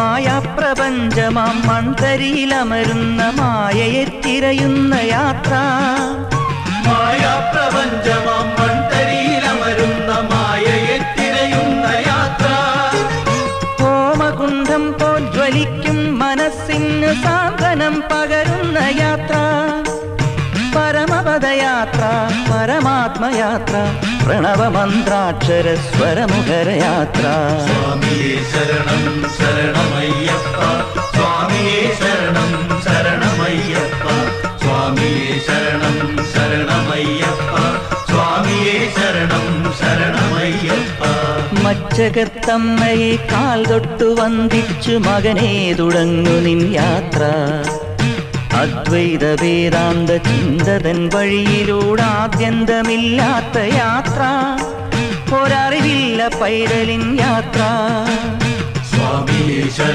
മായാപ്രപഞ്ചമാം മൺതരിയിലമരുന്ന മായയെ തിരയുന്ന യാത്ര. മായാപ്രപഞ്ചമാം മൺതരിയിലമരുന്ന മായയെ തിരയുന്ന യാത്ര. ഹോമകുണ്ഠം പോൽ ജ്വലിക്കും മനസ്സിന് സാന്ത്വനം പകരുന്ന യാത്ര. പരമപദയാത്ര, പരമാത്മയാത്ര, പ്രണവമന്ത്രാക്ഷര സ്വരമുഖരയാത്ര. സ്വാമിയേ ശരണം ശരണമയ്യപ്പ, സ്വാമിയേ ശരണം ശരണമയ്യപ്പ, സ്വാമിയേ ശരണം ശരണമയ്യപ്പ, സ്വാമിയേ ശരണം ശരണമയ്യപ്പ. മച്ചകത്തമ്മയെ കാൽ തൊട്ടു വന്ദിച്ചു മകനെ തുടങ്ങു നിൻ യാത്ര. അദ്വൈത വേദാന്ത ചിന്തതൻ വഴിയിലൂടെ ആദ്യന്തമില്ലാത്ത യാത്ര. ഒരറിവില്ല പൈതലിൻ യാത്ര. സ്വാമിയേ